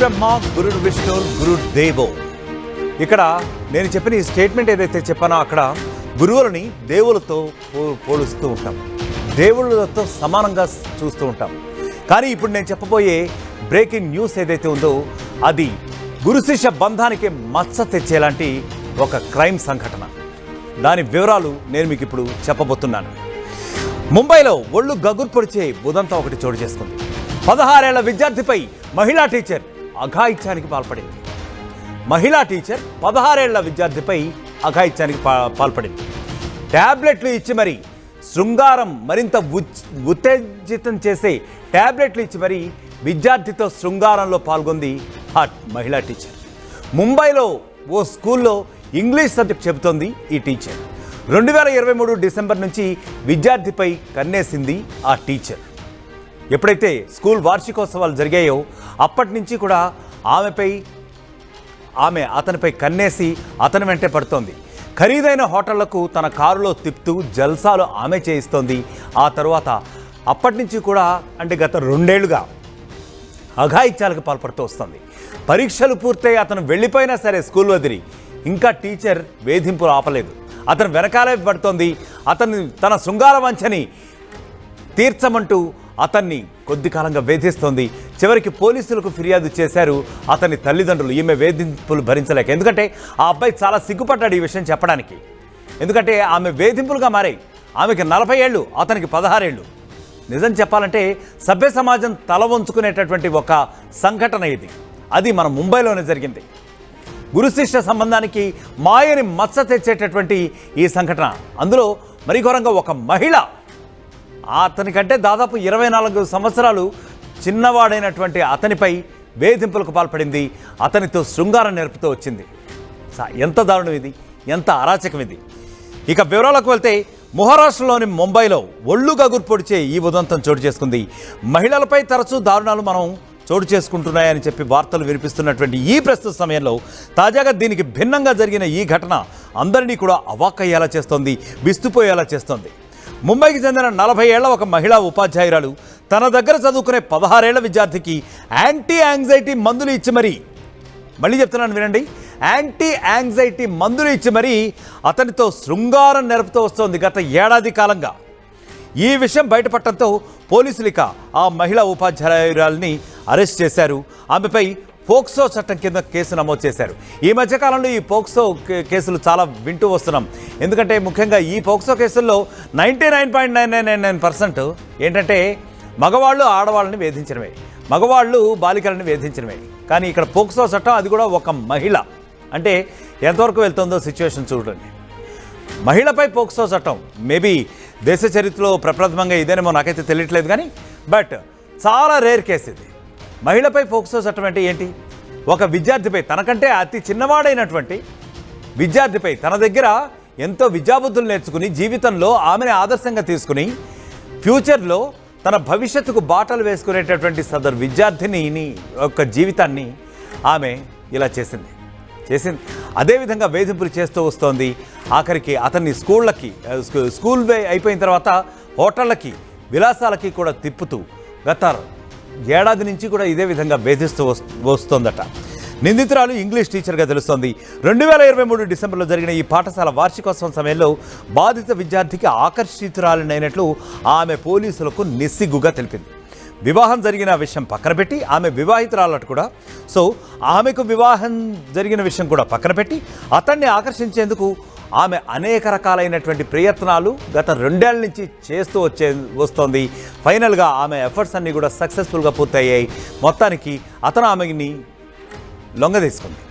బ్రహ్మ గురుర్ విష్ణు గురుర్ దేవో. ఇక్కడ నేను చెప్పిన ఈ స్టేట్మెంట్ ఏదైతే చెప్పానో అక్కడ గురువులని దేవులతో పోలుస్తూ ఉంటాం, దేవుళ్ళతో సమానంగా చూస్తూ ఉంటాం. కానీ ఇప్పుడు నేను చెప్పబోయే బ్రేకింగ్ న్యూస్ ఏదైతే ఉందో అది గురు శిష్య బంధానికి మచ్చ తెచ్చేలాంటి ఒక క్రైమ్ సంఘటన. దాని వివరాలు నేను మీకు ఇప్పుడు చెప్పబోతున్నాను. ముంబైలో ఒళ్ళు గగురు పొడిచే ఉదంతం ఒకటి చోటు చేసుకుంది. 16 ఏళ్ల విద్యార్థిపై మహిళా టీచర్ అఘాయిత్యానికి పాల్పడింది. మహిళా టీచర్ 16 ఏళ్ల విద్యార్థిపై అఘాయిత్యానికి పాల్పడింది. ట్యాబ్లెట్లు ఇచ్చి మరి శృంగారం మరింత ఉత్తేజితం చేసే ట్యాబ్లెట్లు ఇచ్చి మరి విద్యార్థితో శృంగారంలో పాల్గొంది ఆ మహిళా టీచర్. ముంబైలో ఓ స్కూల్లో ఇంగ్లీష్ సబ్జెక్ట్ చెబుతోంది ఈ టీచర్. 2023 డిసెంబర్ నుంచి విద్యార్థిపై కన్నేసింది ఆ టీచర్. ఎప్పుడైతే స్కూల్ వార్షికోత్సవాలు జరిగాయో అప్పటి నుంచి కూడా అతనిపై కన్నేసి అతని వెంటే పడుతోంది. ఖరీదైన హోటళ్లకు తన కారులో తిప్పుతూ జల్సాలు ఆమె చేయిస్తోంది. ఆ తర్వాత అప్పటి నుంచి కూడా అంటే గత 2 ఏళ్లుగా అఘాయిత్యాలకు పాల్పడుతూ వస్తుంది. పరీక్షలు పూర్తయి అతను వెళ్ళిపోయినా సరే స్కూల్ వదిలి ఇంకా టీచర్ వేధింపులు ఆపలేదు. అతను వెనకాలే పడుతోంది. తన శృంగార వంచని తీర్చమంటూ అతన్ని కొద్ది కాలంగా వేధిస్తోంది. చివరికి పోలీసులకు ఫిర్యాదు చేశారు అతని తల్లిదండ్రులు. ఈమె వేధింపులు భరించలేక, ఎందుకంటే ఆ అబ్బాయి చాలా సిగ్గుపడ్డాడు ఈ విషయం చెప్పడానికి. ఎందుకంటే ఆమె వేధింపులుగా మారాయి. ఆమెకి 40 ఏళ్ళు, అతనికి 16 ఏళ్ళు. నిజం చెప్పాలంటే సభ్య సమాజం తల వంచుకునేటటువంటి ఒక సంఘటన ఇది. అది మన ముంబైలోనే జరిగింది. గురు శిష్య సంబంధానికి మాయని మచ్చ తెచ్చేటటువంటి ఈ సంఘటన. అందులో మరి ఘోరంగా ఒక మహిళ అతనికంటే దాదాపు 24 సంవత్సరాలు చిన్నవాడైనటువంటి అతనిపై వేధింపులకు పాల్పడింది. అతనితో శృంగారం నేర్పుతూ వచ్చింది. ఎంత దారుణం ఇది, ఎంత అరాచకం ఇది. ఇక వివరాలకు వెళ్తే మహారాష్ట్రలోని ముంబైలో ఒళ్ళు గగురు పొడిచే ఈ ఉదంతం చోటు చేసుకుంది. మహిళలపై తరచూ దారుణాలు మనం చోటు చేసుకుంటున్నాయని చెప్పి వార్తలు వినిపిస్తున్నటువంటి ఈ ప్రస్తుత సమయంలో తాజాగా దీనికి భిన్నంగా జరిగిన ఈ ఘటన అందరినీ కూడా అవాక్కయ్యేలా చేస్తోంది, విస్తుపోయేలా చేస్తోంది. ముంబైకి చెందిన 40 ఏళ్ల ఒక మహిళా ఉపాధ్యాయురాలు తన దగ్గర చదువుకునే 16 ఏళ్ల విద్యార్థికి యాంటీ యాంగ్జైటీ మందులు ఇచ్చి మళ్ళీ చెప్తున్నాను వినండి, యాంటీ యాంగ్జైటీ మందులు ఇచ్చి మరీ అతనితో శృంగారం నేర్పుతూ వస్తోంది గత ఏడాది కాలంగా. ఈ విషయం బయటపడటంతో పోలీసులు ఇక ఆ మహిళా ఉపాధ్యాయురాలని అరెస్ట్ చేశారు. ఆమెపై పోక్సో చట్టం కింద కేసు నమోదు చేశారు. ఈ మధ్యకాలంలో ఈ పోక్సో కేసులు చాలా వింటూ వస్తున్నాం. ఎందుకంటే ముఖ్యంగా ఈ పోక్సో కేసుల్లో 99.999% ఏంటంటే మగవాళ్ళు ఆడవాళ్ళని వేధించడమే, మగవాళ్ళు బాలికలను వేధించడమే. కానీ ఇక్కడ పోక్సో చట్టం, అది కూడా ఒక మహిళ, అంటే ఎంతవరకు వెళ్తుందో సిచ్యువేషన్ చూడండి. మహిళపై పోక్సో చట్టం మేబీ దేశ చరిత్రలో ప్రప్రథమంగా ఇదేనేమో నాకైతే తెలియట్లేదు. కానీ బట్ చాలా రేర్ కేసు ఇది. మహిళపై పోక్సో చట్టం అంటే ఏంటి? ఒక విద్యార్థిపై, తనకంటే అతి చిన్నవాడైనటువంటి విద్యార్థిపై, తన దగ్గర ఎంతో విద్యాబుద్ధులు నేర్చుకుని జీవితంలో ఆమెను ఆదర్శంగా తీసుకుని ఫ్యూచర్లో తన భవిష్యత్తుకు బాటలు వేసుకునేటటువంటి సదరు విద్యార్థిని యొక్క జీవితాన్ని ఆమె ఇలా చేసింది. అదేవిధంగా వేధింపులు చేస్తూ వస్తోంది. ఆఖరికి అతన్ని స్కూల్ అయిపోయిన తర్వాత హోటళ్ళకి, విలాసాలకి కూడా తిప్పుతూ గత ఏడాది నుంచి కూడా ఇదే విధంగా వేధిస్తూ వస్తోందట. నిందితురాలు ఇంగ్లీష్ టీచర్గా తెలుస్తోంది. 2023 డిసెంబర్లో జరిగిన ఈ పాఠశాల వార్షికోత్సవం సమయంలో బాధిత విద్యార్థికి ఆకర్షితురాలైనట్లు ఆమె పోలీసులకు నిస్సిగ్గుగా తెలిపింది. వివాహం జరిగిన విషయం పక్కన పెట్టి, ఆమె వివాహితురాలట కూడా, సో ఆమెకు వివాహం జరిగిన విషయం కూడా పక్కన పెట్టి అతన్ని ఆకర్షించేందుకు ఆమె అనేక రకాలైనటువంటి ప్రయత్నాలు గత 2 ఏళ్ల నుంచి చేస్తూ వస్తోంది. ఫైనల్గా ఆమె ఎఫర్ట్స్ అన్నీ కూడా సక్సెస్ఫుల్గా పూర్తయ్యాయి. మొత్తానికి అతను ఆమెని లొంగదీసుకుంది.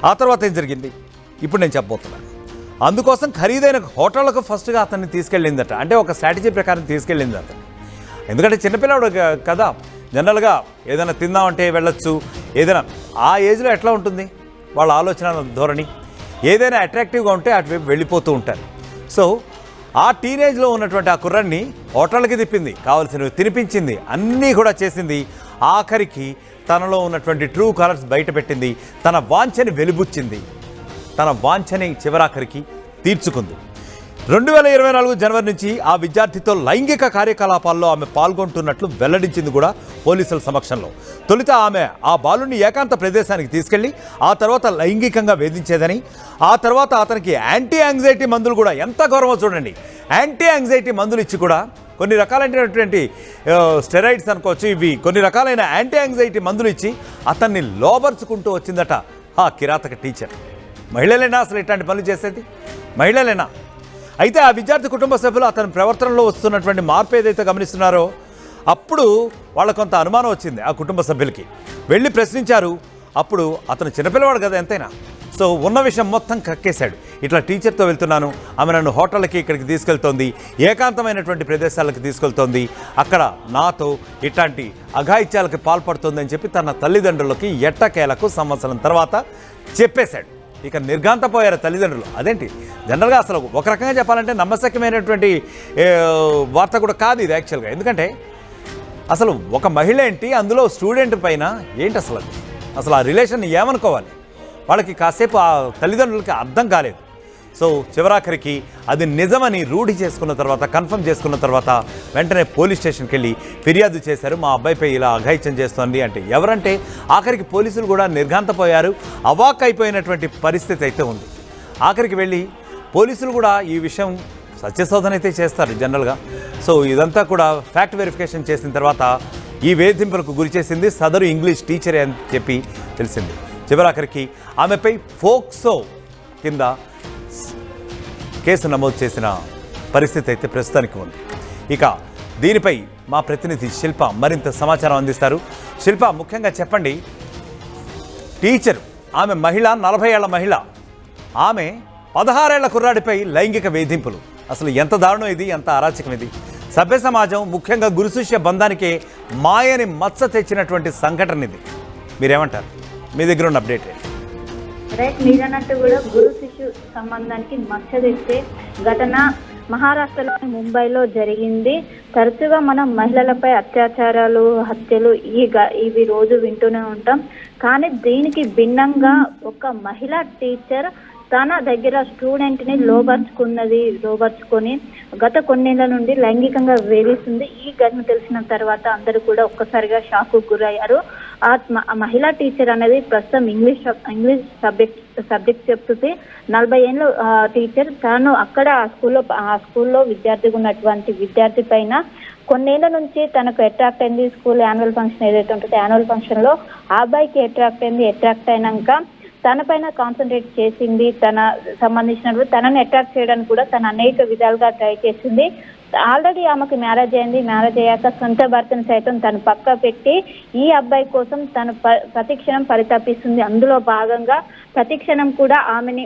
ఆ తర్వాత ఏం జరిగింది ఇప్పుడు నేను చెప్పబోతున్నాను. అందుకోసం ఖరీదైన హోటళ్లకు ఫస్ట్గా అతన్ని తీసుకెళ్ళిందట. అంటే ఒక స్ట్రాటజీ ప్రకారం తీసుకెళ్ళింది అతను. ఎందుకంటే చిన్నపిల్లవాడు కదా, జనరల్గా ఏదైనా తిందామంటే వెళ్ళొచ్చు. ఏదైనా ఆ ఏజ్లో ఎట్లా ఉంటుంది వాళ్ళ ఆలోచన ధోరణి, ఏదైనా అట్రాక్టివ్గా ఉంటే అటువైపు వెళ్ళిపోతూ ఉంటారు. సో ఆ టీనేజ్లో ఉన్నటువంటి ఆ కుర్రాన్ని హోటల్కి తిప్పింది, కావాల్సినవి తినిపించింది, అన్నీ కూడా చేసింది. ఆఖరికి తనలో ఉన్నటువంటి ట్రూ కలర్స్ బయట పెట్టింది, తన వాంఛని వెలిబుచ్చింది, తన వాంఛని చివరాఖరికి తీర్చుకుంది. 2024 జనవరి నుంచి ఆ విద్యార్థితో లైంగిక కార్యకలాపాల్లో ఆమె పాల్గొంటున్నట్లు వెల్లడించింది కూడా పోలీసుల సమక్షంలో. తొలుత ఆమె ఆ బాలుని ఏకాంత ప్రదేశానికి తీసుకెళ్లి ఆ తర్వాత లైంగికంగా వేధించేదని, ఆ తర్వాత అతనికి యాంటీ యాంగ్జైటీ మందులు కూడా, ఎంత గౌరవం చూడండి, యాంటీ యాంగ్జైటీ మందులు ఇచ్చి కూడా కొన్ని రకాలైనటువంటి స్టెరాయిడ్స్ అనుకోవచ్చు, ఇవి కొన్ని రకాలైన యాంటీ యాంగ్జైటీ మందులు ఇచ్చి అతన్ని లోబర్చుకుంటూ వచ్చిందట ఆ కిరాతక టీచర్. మహిళలేనా అసలు ఇట్లాంటి పనులు చేసేది? మహిళలేనా? అయితే ఆ విద్యార్థి కుటుంబ సభ్యులు అతని ప్రవర్తనలో వస్తున్నటువంటి మార్పు ఏదైతే గమనిస్తున్నారో అప్పుడు వాళ్ళ కొంత అనుమానం వచ్చింది. ఆ కుటుంబ సభ్యులకి వెళ్ళి ప్రశ్నించారు. అప్పుడు అతను చిన్నపిల్లవాడు కదా ఎంతైనా, సో ఉన్న విషయం మొత్తం కక్కేశాడు. ఇట్లా టీచర్తో వెళ్తున్నాను, ఆమె నన్ను హోటళ్ళకి ఇక్కడికి తీసుకెళ్తోంది, ఏకాంతమైనటువంటి ప్రదేశాలకు తీసుకెళ్తోంది, అక్కడ నాతో ఇట్లాంటి అఘాయిత్యాలకు పాల్పడుతోందని చెప్పి తన తల్లిదండ్రులకి ఎట్టకేలకు సంవత్సరం తర్వాత చెప్పేశాడు. ఇక నిర్ఘాంతపోయారు తల్లిదండ్రులు. అదేంటి, జనరల్గా అసలు ఒక రకంగా చెప్పాలంటే నమ్మశక్యమైనటువంటి వార్త కూడా కాదు ఇది యాక్చువల్గా. ఎందుకంటే అసలు ఒక మహిళ ఏంటి, అందులో స్టూడెంట్ పైన ఏంటి అసలు ఆ రిలేషన్ ఏమనుకోవాలి? వాళ్ళకి కాసేపు ఆ తల్లిదండ్రులకి అర్థం కాలేదు. సో చివరాఖరికి అది నిజమని రూఢి చేసుకున్న తర్వాత, కన్ఫర్మ్ చేసుకున్న తర్వాత వెంటనే పోలీస్ స్టేషన్కి వెళ్ళి ఫిర్యాదు చేశారు. మా అబ్బాయిపై ఇలా అఘాయిత్యం చేస్తోంది అంటే ఎవరంటే ఆఖరికి పోలీసులు కూడా నిర్ఘాంతపోయారు. అవాక్ అయిపోయినటువంటి పరిస్థితి అయితే ఉంది. ఆఖరికి వెళ్ళి పోలీసులు కూడా ఈ విషయం సత్యశోధన అయితే చేస్తారు జనరల్గా. సో ఇదంతా కూడా ఫ్యాక్ట్ వెరిఫికేషన్ చేసిన తర్వాత ఈ వేధింపులకు గురి చేసింది సదరు ఇంగ్లీష్ టీచరే అని చెప్పి తెలిసింది. చివరాఖరికి ఆమెపై ఫోక్సో కింద కేసు నమోదు చేసిన పరిస్థితి అయితే ప్రస్తుతానికి ఉంది. ఇక దీనిపై మా ప్రతినిధి శిల్ప మరింత సమాచారం అందిస్తారు. శిల్ప, ముఖ్యంగా చెప్పండి, టీచర్ ఆమె మహిళ, 40 ఏళ్ల మహిళ, ఆమె 16 ఏళ్ల కుర్రాడిపై లైంగిక వేధింపులు. అసలు ఎంత దారుణం ఇది, ఎంత అరాచకం ఇది! సభ్య సమాజం, ముఖ్యంగా గురు శిష్య బంధానికి మాయని మచ్చ తెచ్చినటువంటి సంఘటన ఇది. మీరేమంటారు? మీ దగ్గర ఉన్న అప్డేట్ ఏంటి? రైట్, మీరన్నట్టు కూడా గురు శిష్యు సంబంధానికి మచ్చ తెచ్చే ఘటన మహారాష్ట్రలోని ముంబైలో జరిగింది. తరచుగా మనం మహిళలపై అత్యాచారాలు, హత్యలు ఇవి రోజు వింటూనే ఉంటాం. కానీ దీనికి భిన్నంగా ఒక మహిళా టీచర్ తన దగ్గర స్టూడెంట్ని లోబర్చుకొని గత కొన్నేళ్ల నుండి లైంగికంగా వేధిస్తుంది. ఈ ఘటన తెలిసిన తర్వాత అందరూ కూడా ఒక్కసారిగా షాకు గురయ్యారు. ఆ మహిళా టీచర్ అనేది ప్రస్తుతం ఇంగ్లీష్ సబ్జెక్ట్ చెప్తుంది. 40 ఏళ్ళ టీచర్. తను అక్కడ ఆ స్కూల్లో విద్యార్థిగా ఉన్నటువంటి విద్యార్థి పైన కొన్నేళ్ల నుంచి తనకు అట్రాక్ట్ అయింది. స్కూల్ యాన్యువల్ ఫంక్షన్ ఏదైతే ఉంటుందో యాన్యువల్ ఫంక్షన్ లో ఆ అబ్బాయికి అట్రాక్ట్ అయినాక తన పైన కాన్సన్ట్రేట్ చేసింది. సంబంధించినప్పుడు తనని అట్రాక్ట్ చేయడానికి కూడా తను అనేక విధాలుగా ట్రై చేసింది. ఆల్రెడీ ఆమెకు మ్యారేజ్ అయింది. మ్యారేజ్ అయ్యాక సొంత భర్తను సైతం తను పక్క పెట్టి ఈ అబ్బాయి కోసం తను ప్రతిక్షణం పరితపిస్తుంది. అందులో భాగంగా ప్రతిక్షణం కూడా ఆమెని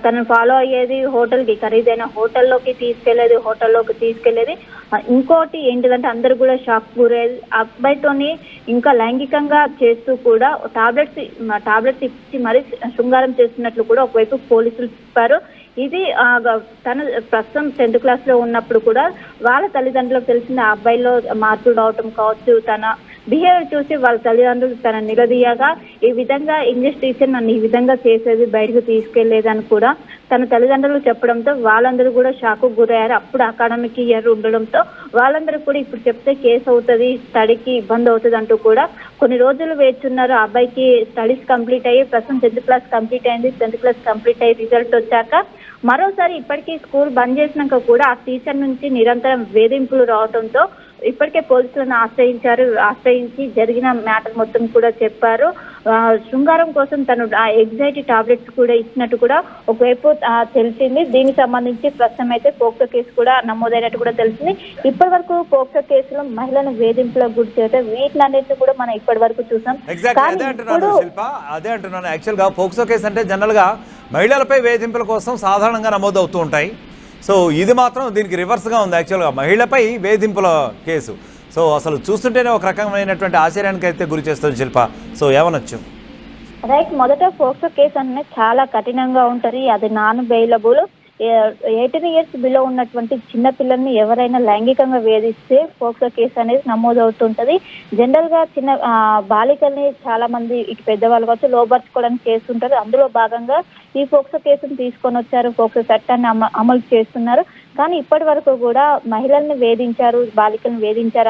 తనను ఫాలో అయ్యేది, హోటల్కి ఖరీదైన హోటల్లోకి తీసుకెళ్లేది. ఇంకోటి ఏంటిదంటే అందరు కూడా షాక్ గురయ్యేది. అబ్బాయితోని ఇంకా లైంగికంగా చేస్తూ కూడా టాబ్లెట్స్ ఇచ్చి మరీ శృంగారం చేస్తున్నట్లు కూడా ఒకవైపు పోలీసులు చెప్పారు. ఇది తను ప్రస్తుతం 10th క్లాస్లో ఉన్నప్పుడు కూడా వాళ్ళ తల్లిదండ్రులకు తెలిసింది. ఆ అబ్బాయిలో మార్పులు రావటం కావచ్చు, తన బిహేవియర్ చూసి వాళ్ళ తల్లిదండ్రులు తన నిలదీయగా ఈ విధంగా ఇంగ్లీష్ టీచర్ నన్ను ఈ విధంగా చేసేది, బయటకు తీసుకెళ్లేదని కూడా తన తల్లిదండ్రులు చెప్పడంతో వాళ్ళందరూ కూడా షాకు గురయ్యారు. అప్పుడు అకాడమిక్ ఇయర్ ఉండడంతో వాళ్ళందరూ కూడా ఇప్పుడు చెప్తే కేసు అవుతుంది, స్టడీకి ఇబ్బంది అవుతుంది అంటూ కూడా కొన్ని రోజులు వేచున్నారు. ఆ అబ్బాయికి స్టడీస్ కంప్లీట్ అయ్యి ప్రస్తుతం 10th క్లాస్ కంప్లీట్ అయింది. 10th క్లాస్ కంప్లీట్ అయ్యి రిజల్ట్ వచ్చాక మరోసారి ఇప్పటికీ స్కూల్ బంద్ చేసినాక కూడా ఆ టీచర్ నుంచి నిరంతరం వేధింపులు రావడంతో ఇప్పటికే పోలీసులను ఆశ్రయించి జరిగిన మ్యాటర్ మొత్తం కూడా చెప్పారు. శృంగారం కోసం తను ఎగ్జైటీ టాబ్లెట్స్ కూడా ఇచ్చినట్టు కూడా ఒకవైపు తెలిసింది. దీనికి సంబంధించి ప్రస్తుతం అయితే పోక్సో కేసు కూడా నమోదైనట్టు కూడా తెలిసింది. ఇప్పటి వరకు పోక్సో కేసులో మహిళను వేధింపులకు గురి చేస్తే వీటినన్నింటినీ కూడా మనం ఇప్పటి వరకు చూసాం. అదే అంటున్నాను యాక్చువల్గా పోక్సో కేసు అంటే జనరల్గా మహిళలపై వేధింపుల కోసం సాధారణంగా నమోదవుతూ ఉంటాయి. సో ఇది మాత్రం దీనికి రివర్స్గా ఉంది యాక్చువల్గా, మహిళపై వేధింపుల కేసు. సో అసలు చూస్తుంటేనే ఒక రకమైనటువంటి ఆశ్చర్యానికి అయితే గురి చేస్తుంది శిల్ప. సో ఏమనొచ్చు? రైట్, మొదట పోక్సో కేసు అనేది చాలా కఠినంగా ఉంటుంది. అది నాన్ బెయిలబుల్. 18 ఇయర్స్ బిలో ఉన్నటువంటి చిన్న పిల్లల్ని ఎవరైనా లైంగికంగా వేధిస్తే పోక్సో కేసు అనేది నమోదవుతుంటది. జనరల్ గా చిన్న బాలికల్ని చాలా మంది ఇటు పెద్దవాళ్ళు కావచ్చు లోబర్చుకోవడానికి చేస్తుంటారు. అందులో భాగంగా ఈ పోక్సో కేసును తీసుకొని వచ్చారు, పోక్సో చట్టాన్ని అమలు చేస్తున్నారు. కానీ ఇప్పటి వరకు కూడా మహిళల్ని వేధించారు, బాలికలను వేధించారు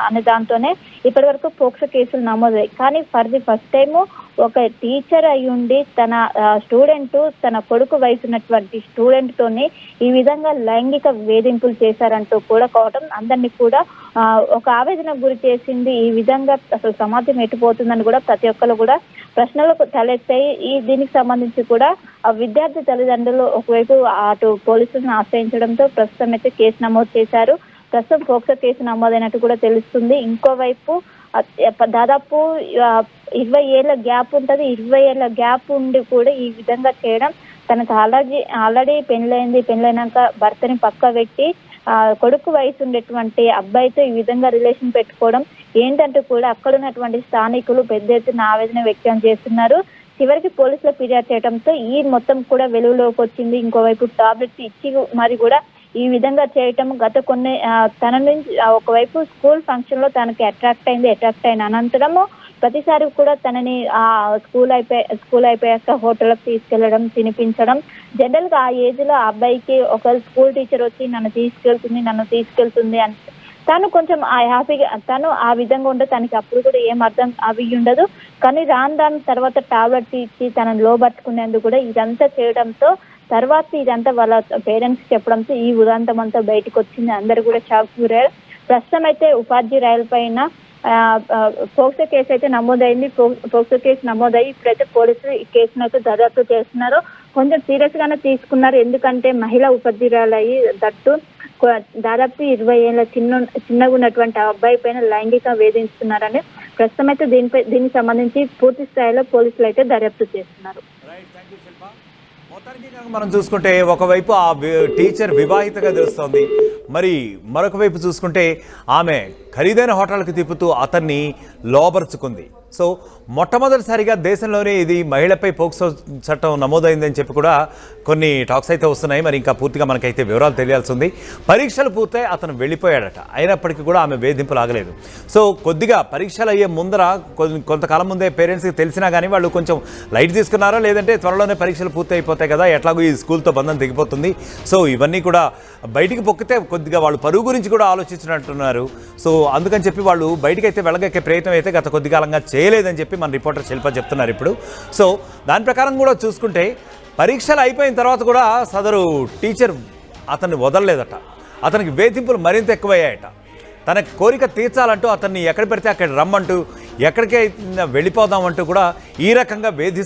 అనే దాంతోనే ఇప్పటి వరకు పోక్సో కేసులు నమోదయ్యాయి. కానీ ఫర్ ది ఫస్ట్ టైము ఒక టీచర్ అయి ఉండి తన స్టూడెంట్, తన కొడుకు వయసు ఉన్నటువంటి స్టూడెంట్ తోని ఈ విధంగా లైంగిక వేధింపులు చేశారంటూ కూడా కోవటం అందరినీ కూడా ఒక ఆవేదనకు గురి చేసింది. ఈ విధంగా అసలు సమాజం ఎట్టిపోతుందని కూడా ప్రతి ఒక్కరు కూడా ప్రశ్నలకు తలెత్తాయి. దీనికి సంబంధించి కూడా ఆ విద్యార్థి తల్లిదండ్రులు ఒకవైపు అటు పోలీసులను ఆశ్రయించడంతో ప్రస్తుతం అయితే కేసు నమోదు చేశారు. ప్రస్తుతం పోక్సో కేసు నమోదైనట్టు కూడా తెలుస్తుంది. ఇంకోవైపు దాదాపు 20 ఏళ్ల గ్యాప్ ఉంటది. 20 ఏళ్ల గ్యాప్ ఉండి కూడా ఈ విధంగా చేయడం, తనకు ఆల్రెడీ పెళ్ళైనాక భర్తని పక్క పెట్టి కొడుకు వయసు ఉండేటువంటి అబ్బాయితో ఈ విధంగా రిలేషన్ పెట్టుకోవడం ఏంటంటూ కూడా అక్కడ ఉన్నటువంటి స్థానికులు పెద్ద ఎత్తున ఆవేదన వ్యక్తం చేస్తున్నారు. చివరికి పోలీసులు ఫిర్యాదు చేయడంతో ఈ మొత్తం కూడా వెలుగులోకి వచ్చింది. ఇంకోవైపు టాబ్లెట్స్ ఇచ్చి మరి కూడా ఈ విధంగా చేయటం గత కొన్ని తన నుంచి ఒకవైపు స్కూల్ ఫంక్షన్ లో తనకి అట్రాక్ట్ అయిన అనంతరము ప్రతిసారి కూడా తనని స్కూల్ అయిపోయాక హోటల్కి తీసుకెళ్లడం, తినిపించడం. జనరల్ గా ఆ ఏజ్ లో ఆ అబ్బాయికి ఒక స్కూల్ టీచర్ వచ్చి నన్ను తీసుకెళ్తుంది అని తను కొంచెం హ్యాపీగా తను ఆ విధంగా ఉంటే తనకి అప్పుడు కూడా ఏం అర్థం అవి ఉండదు. కానీ దాని తర్వాత టాబ్లెట్స్ ఇచ్చి తనను లోబట్టుకునేందుకు కూడా ఇదంతా చేయడంతో తర్వాత ఇదంతా వాళ్ళ పేరెంట్స్ చెప్పడంతో ఈ ఉదాంతం అంతా బయటకు వచ్చింది. అందరూ కూడా షాక్ గురయ్యారు. ప్రస్తుతం అయితే ఉపాధ్యాయురాయల పైన పోక్సో కేసు అయితే నమోదైంది. పోక్సో కేసు నమోదయ్యి ఇప్పుడైతే పోలీసులు ఈ కేసును అయితే దర్యాప్తు చేస్తున్నారు. కొంచెం సీరియస్ గానే తీసుకున్నారు. ఎందుకంటే మహిళా ఉపాధ్యాయురాలయ్యి దట్టు దాదాపు 20 ఏళ్ళ చిన్నగా ఉన్నటువంటి అబ్బాయి పైన లైంగిక వేధిస్తున్నారని ప్రస్తుతం అయితే దీనికి సంబంధించి పూర్తి స్థాయిలో పోలీసులు అయితే దర్యాప్తు చేస్తున్నారు. మొత్తానికి కనుక మనం చూసుకుంటే ఒకవైపు ఆ టీచర్ వివాహితగా తెలుస్తోంది, మరి మరొక వైపు చూసుకుంటే ఆమె ఖరీదైన హోటల్కి తిప్పుతూ అతన్ని లోబర్చుకుంది. సో మొట్టమొదటిసారిగా దేశంలోనే ఇది మహిళపై పోక్సో చట్టం నమోదైందని చెప్పి కూడా కొన్ని టాక్స్ అయితే వస్తున్నాయి. మరి ఇంకా పూర్తిగా మనకైతే వివరాలు తెలియాల్సి ఉంది. పరీక్షలు పూర్తయి అతను వెళ్ళిపోయాడట, అయినప్పటికీ కూడా ఆమె వేధింపులు ఆగలేదు. సో కొద్దిగా పరీక్షలు అయ్యే ముందర కొంతకాలం ముందే పేరెంట్స్కి తెలిసినా కానీ వాళ్ళు కొంచెం లైట్ తీసుకున్నారా, లేదంటే త్వరలోనే పరీక్షలు పూర్తి అయిపోతాయి కదా, ఎట్లాగో ఈ స్కూల్తో బంధం తెగిపోతుంది, సో ఇవన్నీ కూడా బయటికి పొక్కితే కొద్దిగా వాళ్ళు పరువు గురించి కూడా ఆలోచించినట్టున్నారు. సో అందుకని చెప్పి వాళ్ళు బయటికి అయితే వెళ్ళగక్కే ప్రయత్నం అయితే గత కొద్ది కాలంగా చేయలేదని చెప్పి మన రిపోర్టర్ శిల్ప చెప్తున్నారు ఇప్పుడు. సో దాని ప్రకారం కూడా చూసుకుంటే పరీక్షలు అయిపోయిన తర్వాత కూడా సదరు టీచర్ అతన్ని వదలలేదట, అతనికి వేధింపులు మరింత ఎక్కువయ్యాయట. తన కోరిక తీర్చాలంటూ అతన్ని ఎక్కడ పెడితే అక్కడ రమ్మంటూ ఎక్కడికైనా వెళ్ళిపోదామంటూ కూడా ఈ రకంగా వేధిస్తూ